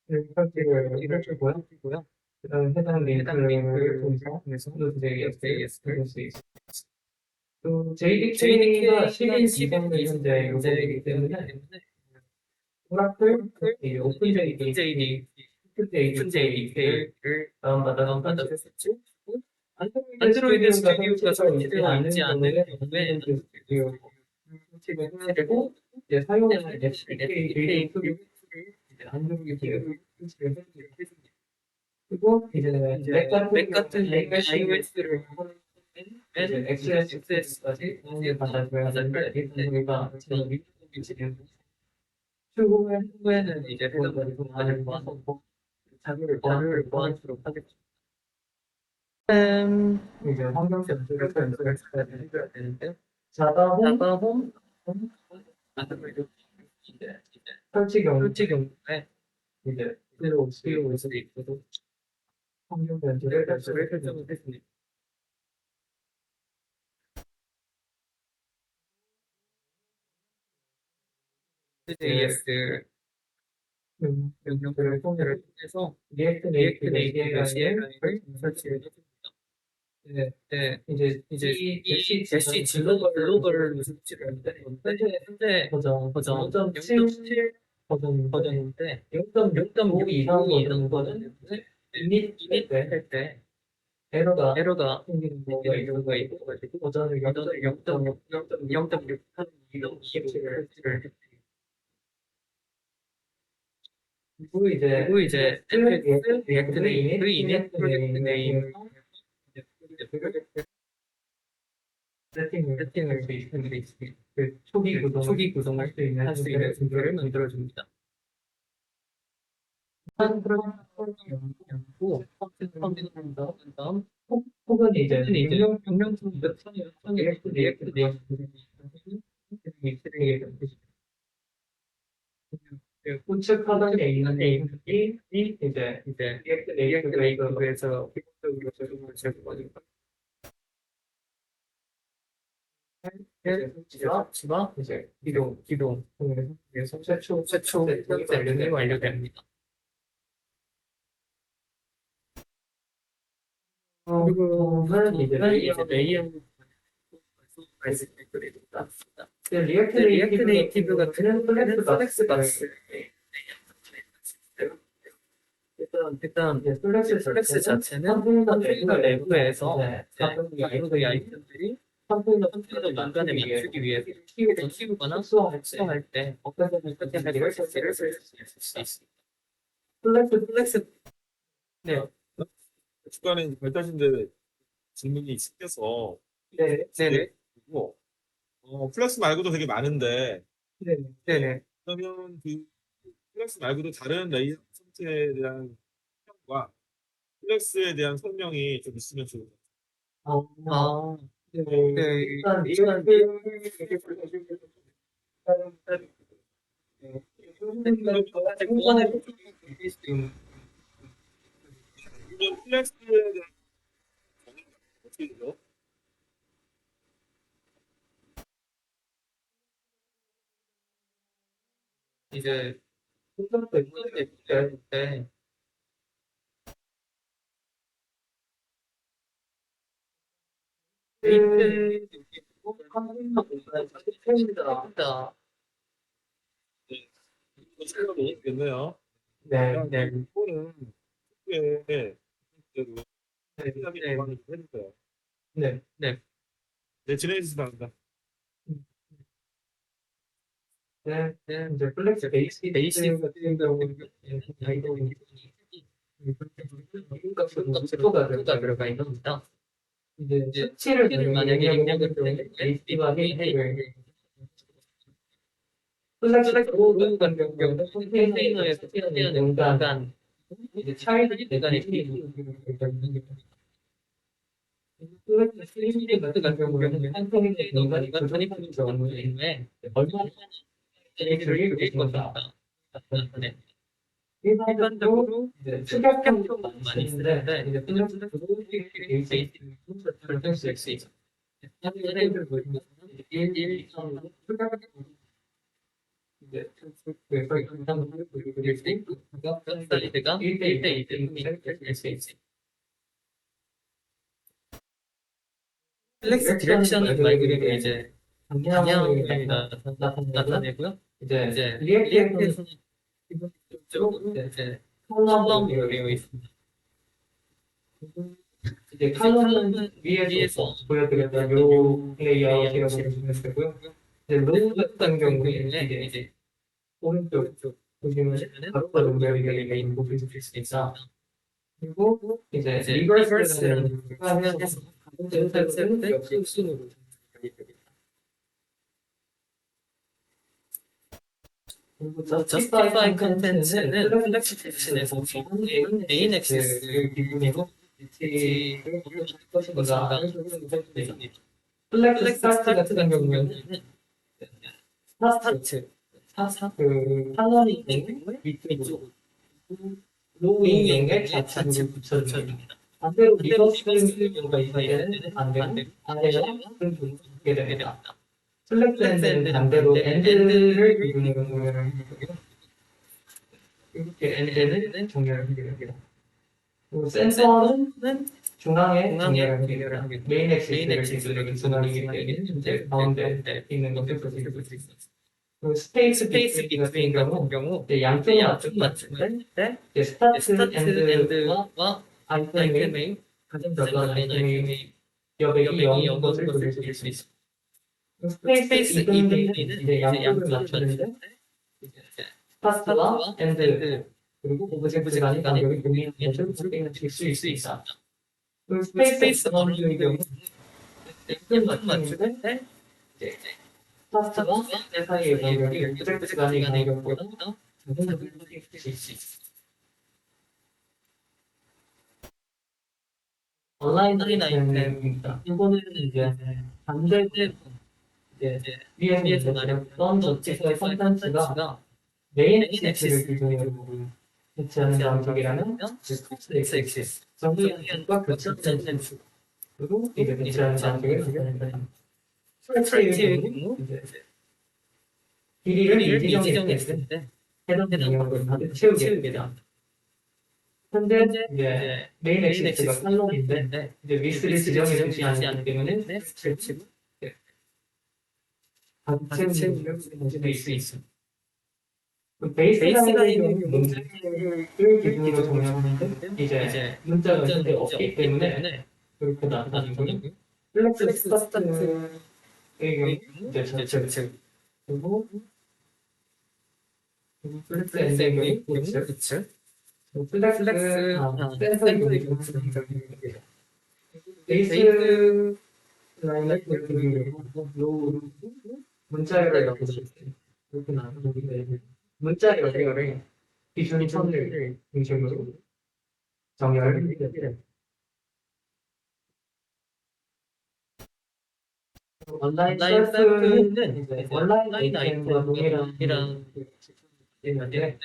이렇게 보여주고요. 그다음에 해당 링크를 통해서 노트 제기했을 수 있습니다. 또 JDK가 실인 이상의 현재 요구이기 때문에 오라클 오픈 JD, 오픈 JD를 다운받아서 설치. 안드로이드 스튜디오가 설치되어 있지 않은 경우에 설치를 해야 되고, 이제 사용하는 SDK 데이터 툴을 이제 안정기 기회를 그리고 이제 맥 같은 iOS를 이제 XS까지 받아줘야 하는데 저희가 추후에는 이제 회원들이 많이 모아서 자기를 보완할수록 하겠죠. 이제 환경 센서를 해줘야 되는데 자가홈 이제 설치 경우에 이제 새로 수요일 수도 있고 환경 센서를 설정을 했습니다. JS 명령어를 통해서 리액트 API를 설치를 했습니다. 네, 이제 대시 글로벌로 설치를 했는데 현재 버전 0.7 버전인데 0.6 이상 버전은 이닛 할때 에러가 생기는 경우가 있고 버전을 0.6 한 2로 설치를 했습니다. 그리고 이제 리액트 이닛 프로젝트 네임 세팅을 그 초기 구성할 수 있는 순서를 만들어줍니다. 한 프로젝트고 다음 혹은 이제 명령 리액트 네임 우측하단에 있는 네임들이 이제 리액트 네임에서 기본적으로 제공하니까 이제 기동 통해서 최초 셀링이 완료됩니다. 그리고는 이제 레이어 말씀드리겠습니다. 리액트 네이티브가 그냥 플렉스 박스 일단 플렉스 자체는 컴퓨터 내부에서 각각의 아이템들이 컴퓨터 난간에 맞추기 위해서 키우거나 수정할 때 어떻게 할지를 쓸 수 있습니다. 플렉스 네. 중간에 별다신데 질문이 있어서 네네 그리고 플렉스 말고도 되게 많은데 네네 그러면 그 플렉스 말고도 다른 레이아웃 형태에 대한 설명과 플렉스에 대한 설명이 좀 있으면 좋을 것 같아요. 일단 그러면 플렉스에 대한 정의가 어떻게 되죠? 이제 때 이거 설명이 있겠네요. 네. 이거는 크게 생각이 좀 해주세요. 네. 네, 진행해 주시기 바랍니다. 네, 이제 플렉스 베이스 같은 경우는 가 들어가 있습니다. 이제 수치를 만약에 입력을 베이스가 헤이를 플렉스 로우 같은 경우는 컨테이너에서 태어나는 공간 이제 차이들이 대단히 플렉스 스트리밍 같은 경우는 한 컨테이너가 전입하는 경우에 얼마나 얘기를 드릴 건가. 일반적으로 이제 축약형 많이 쓰는데 이제 플렉스 베이스 설정 쓸 수 있어요. 예를 들면 1, 2, 3, 이제 거의 강당을 그릴 수 있고 사이드가 1대 2대 될수 있어요. 플렉스 디렉션은 말 그대로 이제 방향을 나타내고요. 이제 리액트에서는 기본적으로 이제 컬럼으로 되어 있습니다. 이제 컬럼은 위에서 보여드렸던 요 레이아웃이라고 보시면 되고요. 이제 로우 같은 경우에는 이제 오른쪽 보시면 바로 연결이 메인 보실 수 있습니다. 그리고 이제 리버스는 하면서 가운데 역시 순으로 그리고 저스티파이 컨텐츠는 플렉스 섹션에서 메인 액세스를 기준으로 DT를 할 것인가 플렉스 스타트 같은 경우에는 스타트 그 하나의 위쪽 로우 인형의 좌측으로 붙여줍니다. 반대로 리버스는 경우가 있어야 안 되고 반대로 붙게 됩니다. 플렉스 엔드는 반대로 엔드를 기준으로 정렬을 하고요. 이렇게 엔드는 정렬을 하게 됩니다. 그리고 센서는 중앙에 정렬을 하게 됩니다. 메인 엑시스를 기준하기 때문에 현재 가운데 있는 것을 볼 수 있습니다. 그리고 스페이스 비트윈 같은 경우 양쪽 맞춤을 때 스타트 엔드와 아이템의 가장 적은 아이템의 여백이 0인 것을 볼 수 있습니다. 스페이스 이동은 이제 양쪽을 맞추는데 스타트와 엔드 그리고 오브젝트 간의 간격이 동일한 것을 확인하실 수 있습니다. 그리고 스페이스 바운드의 경우 양쪽을 맞추는데 이제 스타트와 엔드 사이의 간격이 오브젝트 간의 간격보다 작은 것을 확인하실 수 있습니다. 온라인 아이템입니다. 이거는 이제 반대로 이제 위에서 말했던 저체의 컨텐츠가 메인 액세스를 기준으로 배치하는 방식이라면 스포츠 액세스 정보양과 교차 컨텐츠 그리고 이제 배치하는 방식을 기준합니다. 스프레이트의 경우 길이를 미지정했을 때 해당 영역을 가득 채우게 됩니다. 현재 이제 메인 액세스가 칼럼인데 이제 위스를 지정해 주지 않기 때문에 가득 채우는 문제도 있을 수 있습니다. 베이스라인의 문제를 기준으로 정의하는데 이제 문자가 현재 없기 때문에 그렇게 나타나는 거는 플렉스 스타트의 경우 이제 좌측 그리고 플렉스 엔딩의 우측 플렉스 센서의 경우 베이스 라인의 경우 로우 문자열을 넣고 그렇게 나누는데 문자 열을 기준이 1000을 중심으로 정렬을 하게 됩니다. 온라인 서스는 이제 온라인 아이템과 동일한 있는데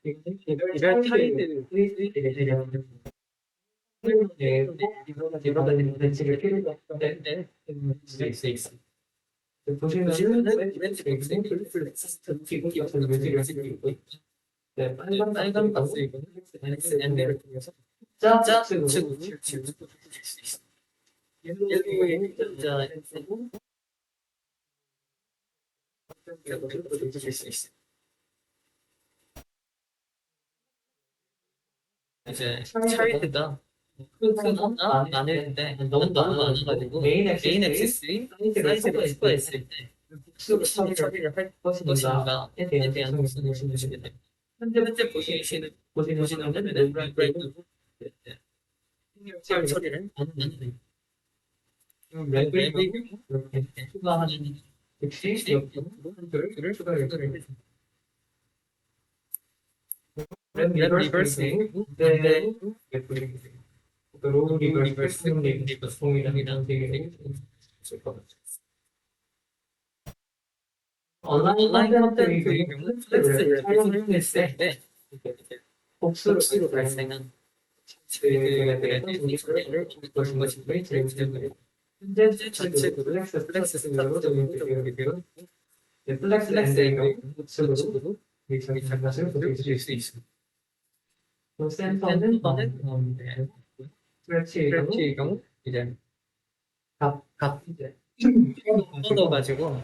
이별 타이드 여러 가지 벤치를 필요로 할때 쓸수 있습니다. 보시면은 왼쪽 플렉스 기본 기업을 왼쪽을 쓰고 있고 빨간 박스 이거는 엔드를 통해서 좌측으로 칠 수 있습니다. 얘는 자 쓰고 칠 수 있습니다. 이제 차이드가 크거나 많을 때 너무 많아가지고 메인 액세스인 사이즈가 있을 때 복수로 처리를 할 것인가에 대한 것을 보시게 됩니다. 현재 보시는 랩브레이크로 처리를 하는 랩브레이크 이렇게 추가하는 즉시 역도를 추가를 랩 리버스 로우 리버스 리버스 동일한 되게 있을 것 같아요. 온라인 컨텐츠의 경우 플렉스를 사용했을 때 복수로 발생한 그들에 대한 소리를 것인가를 제공합니다. 현재 전체 플렉스 스타트로 적용되게 되고 플렉스 엔드의 경우 복수로 일정이 장난을 보여줄 수 있습니다. 센터는 스트레치의 경우 이제 각 이제 뻗어가지고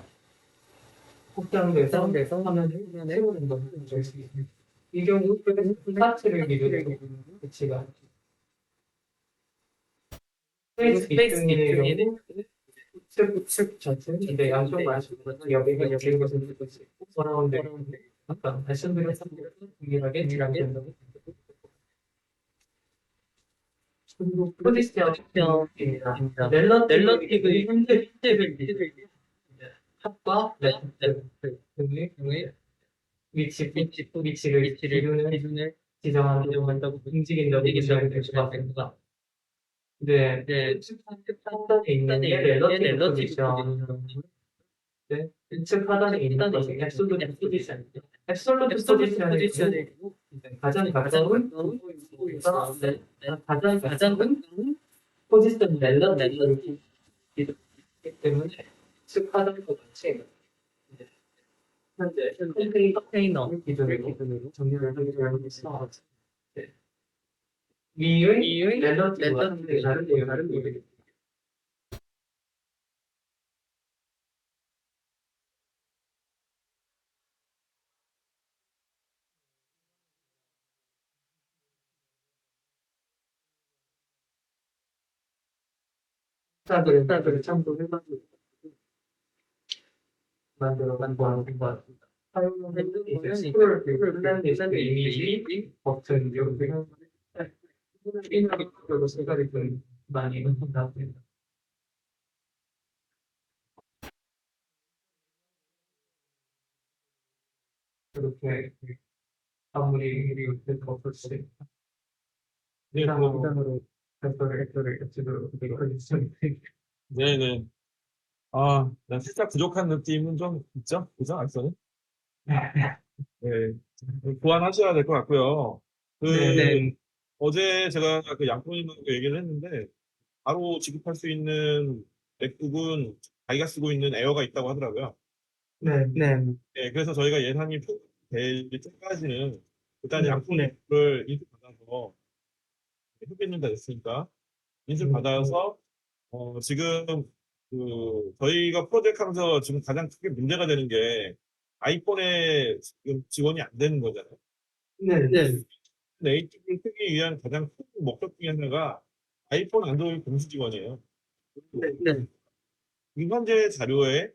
확장돼서 화면을 세우는 것을 볼 수 있습니다. 이 경우 스타트를 기준으로 배치가 스페이스 비트윈의 측 전체인데 양쪽 마시고 여기가 여기인 것을 느낄 수 있고 서라운드 아까 패션들의 상태를 동일하게 진행된다고 그리고 포지션입니다. relative의 현재를 합과 등의 위치를 기준을 지정한다고 움직인다고 보시면 될 것 같습니다. 네, 측하단에 있는 게 relative 포지션. 네, 측하단에 있는 것은 absolute 포지션입니다. absolute 포지션이고 가장 가까운 가장 큰 포지션 relative이기 때문에 측하단과 같이 현재 컨테이너 기준으로 정리를 하기로 있습니다. 네. 위의 relative와 다른 얘기입니다. 스타들을 참고해가지고 만들어간 것 같습니다. 이제 스크롤 플랜리스트 이미지 버튼 이렇게 인하고 생각이 좀 많이 나옵니다. 이렇게 아무리 없을지 네, 이상으로 발표를 여쭈도록 하겠습니다. 네네. 아, 난 살짝 부족한 느낌은 좀 있죠? 그죠? 악선은? 네. 보완하셔야 될 것 같고요. 네. 어제 제가 그 양프로님하고 얘기를 했는데, 바로 지급할 수 있는 맥북은 자기가 쓰고 있는 에어가 있다고 하더라고요. 네. 네, 그래서 저희가 예산이 될 때까지는 일단 네. 양프로님을 인수 받아서, 흑개님 다 됐으니까, 인수 받아서, 지금 저희가 프로젝트 하면서 지금 가장 크게 문제가 되는 게 아이폰에 지금 지원이 안 되는 거잖아요. 네. 네이티브를 쓰기 위한 가장 큰 목적 중에 하나가 아이폰 안드로이드 동시 지원이에요. 지금 현재 자료에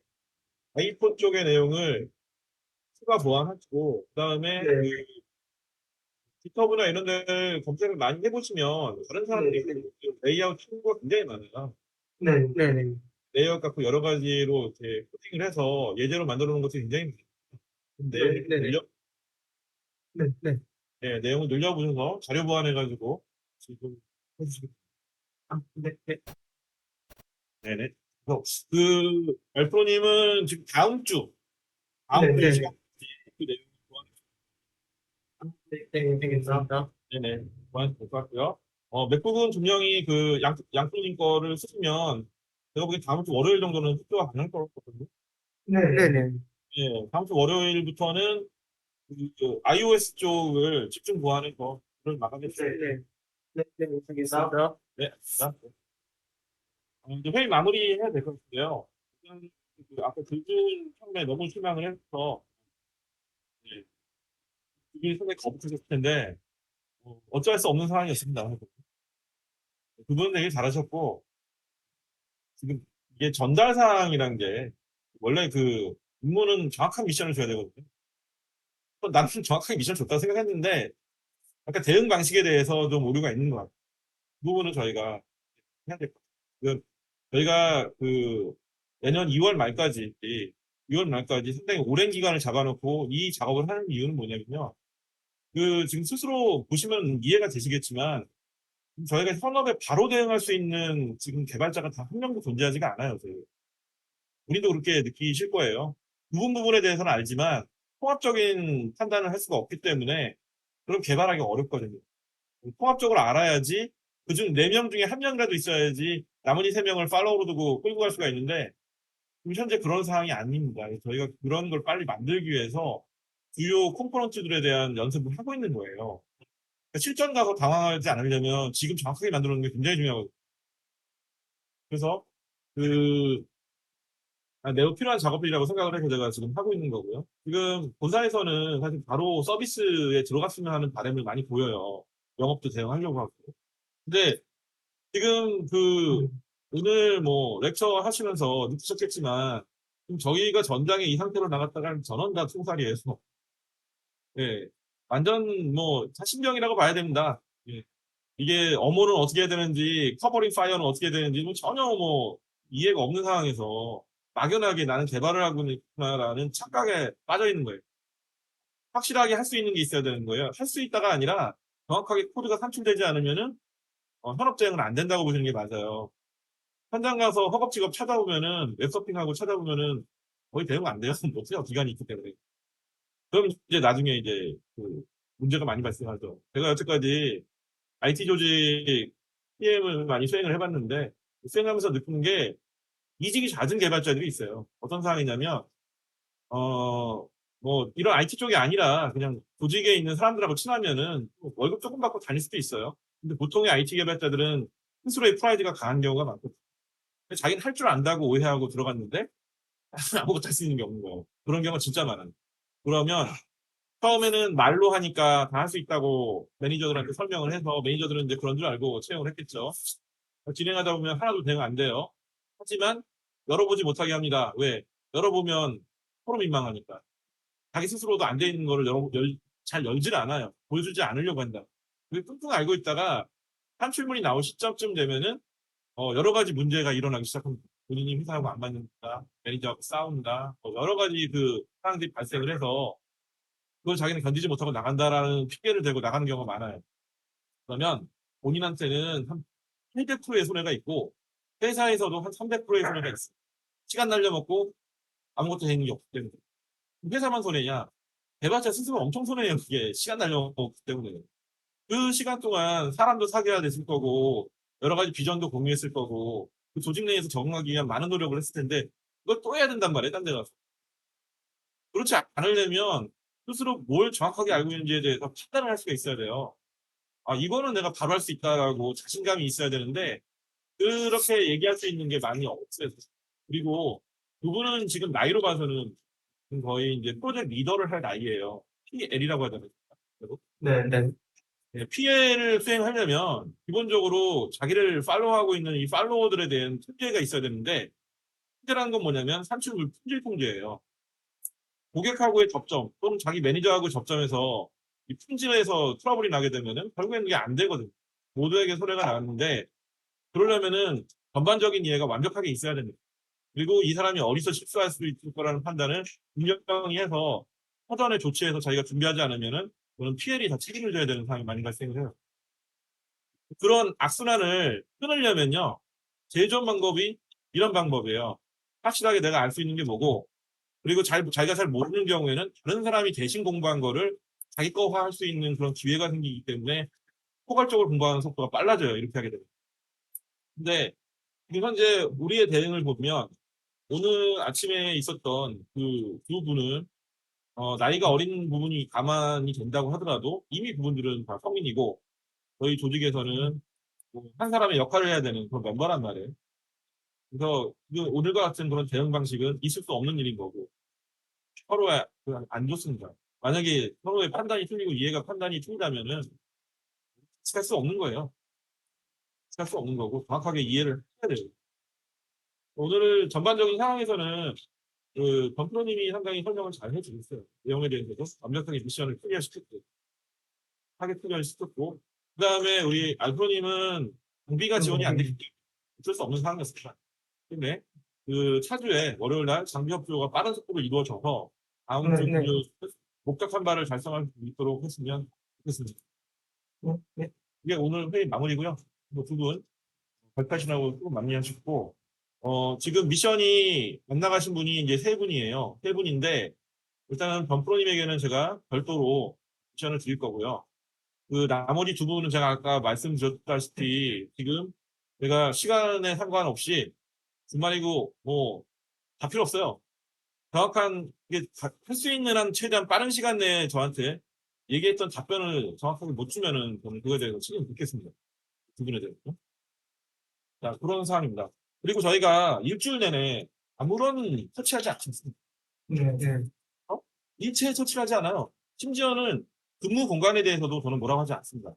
아이폰 쪽의 내용을 추가 보완하고, 그 다음에 깃허브나 이런 데를 검색을 많이 해보시면 다른 사람들이 레이아웃 친구가 굉장히 많아요. 네. 레이아웃 갖고 여러 가지로 이렇게 코딩을 해서 예제로 만들어 놓은 것들이 굉장히 많아요. 근데 내용을 늘려보셔서 자료 보완해가지고 지금 해주시면 네네. 그래서 알프로님은 지금 다음 주 시간 그 내용 감사합니다. 네네 보완해서 될 것 같고요. 맥북은 분명히 양프로님 거를 쓰시면 제가 보기엔 다음 주 월요일 정도는 숙제가 가능할 것 같거든요. 네. 네, 다음 주 월요일부터는 iOS 쪽을 집중 보완해서 그걸 마감해주세요. 알겠습니다. 네, 알겠습니다. 이제 회의 마무리해야 될 것 같은데요. 일단 아까 들준 처음에 너무 실망을 해서 네, 그게 상당히 거북하셨을 텐데 어쩔 수 없는 상황이었습니다. 두 분 되게 잘하셨고 지금 이게 전달 사항이란 게 원래 임무는 정확한 미션을 줘야 되거든요. 나는 정확하게 미션 줬다고 생각했는데 아까 대응 방식에 대해서 좀 오류가 있는 것 같아요. 그 부분은 저희가 해야 될 것 같아요. 저희가 내년 2월 말까지 상당히 오랜 기간을 잡아놓고 이 작업을 하는 이유는 뭐냐면요. 지금 스스로 보시면 이해가 되시겠지만 저희가 현업에 바로 대응할 수 있는 지금 개발자가 다 한 명도 존재하지가 않아요. 우리도 그렇게 느끼실 거예요. 부분에 대해서는 알지만 통합적인 판단을 할 수가 없기 때문에 그럼 개발하기 어렵거든요. 통합적으로 알아야지 그중 4명 중에 1명이라도 있어야지 나머지 3명을 팔로우로 두고 끌고 갈 수가 있는데 지금 현재 그런 상황이 아닙니다. 저희가 그런 걸 빨리 만들기 위해서 주요 컴포넌트들에 대한 연습을 하고 있는 거예요. 그러니까 실전 가서 당황하지 않으려면 지금 정확하게 만들어 놓는 게 굉장히 중요하거든요. 그래서 매우 필요한 작업이라고 생각을 해서 제가 지금 하고 있는 거고요. 지금 본사에서는 사실 바로 서비스에 들어갔으면 하는 바람을 많이 보여요. 영업도 대응하려고 하고. 근데 지금 오늘 뭐 렉처 하시면서 느끼셨겠지만 지금 저희가 전장에 이 상태로 나갔다가 전원 다 총살이에요. 예, 완전 뭐 자신병이라고 봐야 됩니다. 예. 이게 어모는 어떻게 해야 되는지 커버링 파이어는 어떻게 해야 되는지 뭐 전혀 뭐 이해가 없는 상황에서 막연하게 나는 개발을 하고 있구나라는 착각에 빠져 있는 거예요. 확실하게 할 수 있는 게 있어야 되는 거예요. 할 수 있다가 아니라 정확하게 코드가 산출되지 않으면은 현업 대응은 안 된다고 보시는 게 맞아요. 현장 가서 허겁지겁 찾아보면은 웹서핑하고 찾아보면은 거의 대응 안 돼요. 못해요. 기간이 있기 때문에. 그럼 이제 나중에 이제 그 문제가 많이 발생하죠. 제가 여태까지 IT 조직 PM을 많이 수행을 해봤는데 수행하면서 느낀 게 이직이 잦은 개발자들이 있어요. 어떤 상황이냐면 뭐 이런 IT 쪽이 아니라 그냥 조직에 있는 사람들하고 친하면은 월급 조금 받고 다닐 수도 있어요. 근데 보통의 IT 개발자들은 스스로의 프라이드가 강한 경우가 많거든요. 자기는 할 줄 안다고 오해하고 들어갔는데 아무것도 할 수 있는 게 없는 거예요. 그런 경우가 진짜 많아요. 그러면 처음에는 말로 하니까 다 할 수 있다고 매니저들한테 설명을 해서 매니저들은 이제 그런 줄 알고 채용을 했겠죠. 진행하다 보면 하나도 대응 안 돼요. 하지만 열어보지 못하게 합니다. 왜? 열어보면 서로 민망하니까. 자기 스스로도 안 돼 있는 거를 잘 열질 않아요. 보여주지 않으려고 한다. 그게 끙끙 앓고 있다가 산출문이 나올 시점쯤 되면은 여러 가지 문제가 일어나기 시작합니다. 본인이 회사하고 안 맞는다, 매니저하고 싸운다, 여러 가지 그 상황들이 발생을 해서 그걸 자기는 견디지 못하고 나간다라는 핑계를 대고 나가는 경우가 많아요. 그러면 본인한테는 한 800%의 손해가 있고 회사에서도 한 300%의 손해가 있어요. 시간 날려먹고 아무것도 되는 게 없기 때문에. 회사만 손해냐? 개발자 스스로 엄청 손해예요. 그게 시간 날려먹기 때문에. 그 시간 동안 사람도 사귀어야 됐을 거고 여러 가지 비전도 공유했을 거고 그 조직 내에서 적응하기 위한 많은 노력을 했을 텐데 그걸 또 해야 된단 말이에요. 딴 데 가서. 그렇지 않으려면 스스로 뭘 정확하게 알고 있는지에 대해서 판단을 할 수가 있어야 돼요. 아, 이거는 내가 바로 할 수 있다라고 자신감이 있어야 되는데 그렇게 얘기할 수 있는 게 많이 없어요. 그리고 그분은 지금 나이로 봐서는 거의 이제 프로젝트 리더를 할 나이예요. PL이라고 하잖아요. 네, 네. PL을 수행하려면 기본적으로 자기를 팔로우하고 있는 이 팔로워들에 대한 통제가 있어야 되는데 통제라는 건 뭐냐면 산출물 품질 통제예요. 고객하고의 접점 또는 자기 매니저하고 접점에서 이 품질에서 트러블이 나게 되면은 결국에는 이게 안 되거든요. 모두에게 손해가 나는데 그러려면은 전반적인 이해가 완벽하게 있어야 됩니다. 그리고 이 사람이 어디서 실수할 수 있을 거라는 판단을 분명히 해서 사전에 조치해서 자기가 준비하지 않으면은 그런 PL이 다 책임을 져야 되는 상황이 많이 발생을 해요. 그런 악순환을 끊으려면요. 제일 좋은 방법이 이런 방법이에요. 확실하게 내가 알 수 있는 게 뭐고 그리고 자기가 잘 모르는 경우에는 다른 사람이 대신 공부한 거를 자기 거화할 수 있는 그런 기회가 생기기 때문에 포괄적으로 공부하는 속도가 빨라져요. 이렇게 하게 되면. 근데 지금 현재 우리의 대응을 보면 오늘 아침에 있었던 그 두 분은 나이가 어린 부분이 가만히 된다고 하더라도 이미 그분들은 다 성인이고 저희 조직에서는 뭐한 사람의 역할을 해야 되는 그런 멤버란 말이에요. 그래서 오늘과 같은 그런 대응 방식은 있을 수 없는 일인 거고 서로가 안 좋습니다. 만약에 서로의 판단이 틀리고 이해가 판단이 틀리다면은 같이 갈 수 없는 거예요. 같이 갈 수 없는 거고 정확하게 이해를 해야 돼요. 오늘 전반적인 상황에서는 그 범프로님이 상당히 설명을 잘 해주셨어요. 내용에 대해서도 완벽하게 미션을 클리어시켰고 타겟 클리어를 시켰고 그 다음에 우리 알프로님은 장비가 지원이 안 되기 때문에 어쩔 수 없는 상황이었습니다. 근데 그 차주에 월요일 날 장비 협조가 빠른 속도로 이루어져서 다음 주 금요일 목적한 바를 달성할 수 있도록 했으면 좋겠습니다. 네. 이게 오늘 회의 마무리고요. 두 분 발표하시라고 또 마무리하셨고 지금 미션이 안 나가신 분이 이제 세 분이에요. 세 분인데 일단은 범프로님에게는 제가 별도로 미션을 드릴 거고요. 그 나머지 두 분은 제가 아까 말씀드렸다시피 지금 제가 시간에 상관없이 주말이고 뭐 다 필요 없어요. 정확한 게 할 수 있는 한 최대한 빠른 시간 내에 저한테 얘기했던 답변을 정확하게 못 주면은 저는 그거에 대해서 책임을 묻겠습니다. 두 분에 대해서. 자, 그런 상황입니다. 그리고 저희가 일주일 내내 아무런 터치하지 않습니다. 네, 네. 일체 처치하지 않아요. 심지어는 근무 공간에 대해서도 저는 뭐라고 하지 않습니다.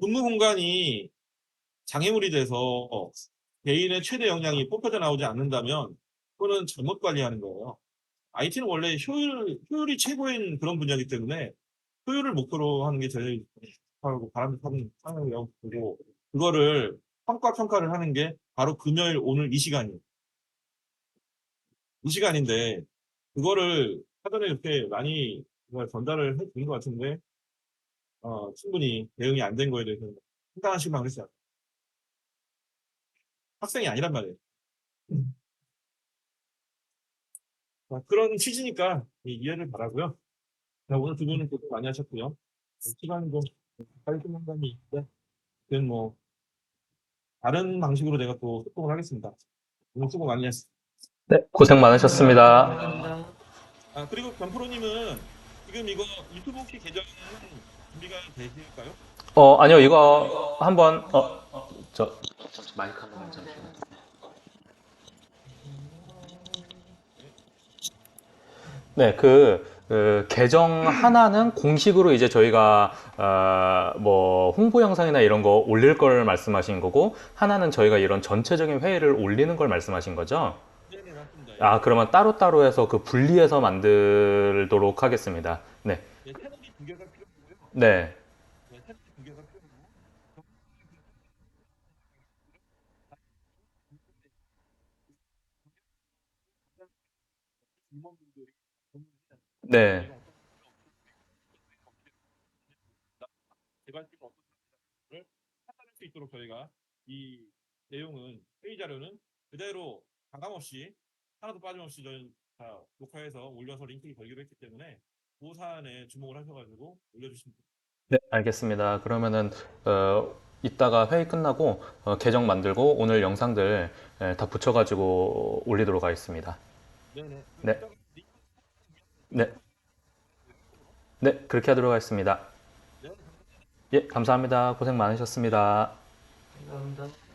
근무 공간이 장애물이 돼서 개인의 최대 역량이 뽑혀져 나오지 않는다면 그거는 잘못 관리하는 거예요. IT는 원래 효율이 최고인 그런 분야이기 때문에 효율을 목표로 하는 게 제일 하고 바람직한 상황이라고 보고 그거를 평가를 하는 게 바로 금요일 오늘 이 시간이에요. 이 시간인데 그거를 사전에 이렇게 많이 정말 전달을 해드린 것 같은데 충분히 대응이 안 된 거에 대해서 상당한 실망을 했어요. 학생이 아니란 말이에요. 자, 그런 취지니까 이해를 바라고요. 자, 오늘 두 분은 고생 많이 하셨고요. 시간이 좀 빨리 끝난 감이 있는데 그건 뭐 다른 방식으로 내가 또 소통을 하겠습니다. 오늘 수고 많이 했습니다. 네, 고생 많으셨습니다. 그리고 변프로님은 지금 이거 유튜브 혹시 계정은 준비가 되실까요? 아니요, 이거 한번, 마이크 한번 잠시만요. 네, 그 계정 하나는 공식으로 이제 저희가 뭐 홍보 영상이나 이런 거 올릴 걸 말씀하신 거고, 하나는 저희가 이런 전체적인 회의를 올리는 걸 말씀하신 거죠? 네네, 맞습니다. 그러면 따로따로 해서 그 분리해서 만들도록 하겠습니다. 네. 네, 채널이 두 개가 필요하고요. 네. 네, 채널이 두 개가 필요하고 임원분들이 네. 개발팀은 어떤 를 판단할 수 있도록 저희가 이 내용은 회의 자료는 그대로 가감없이 하나도 빠짐없이 저희 다 녹화해서 올려서 링크를 걸기로 했기 때문에 그 사안에 주목을 하셔가지고 올려주시면 됩니다. 네, 알겠습니다. 그러면은 이따가 회의 끝나고 계정 만들고 오늘 영상들 다 붙여가지고 올리도록 하겠습니다. 네네. 네. 이따가 링크 네, 네, 그렇게 하도록 하겠습니다. 네. 예, 감사합니다. 고생 많으셨습니다. 감사합니다.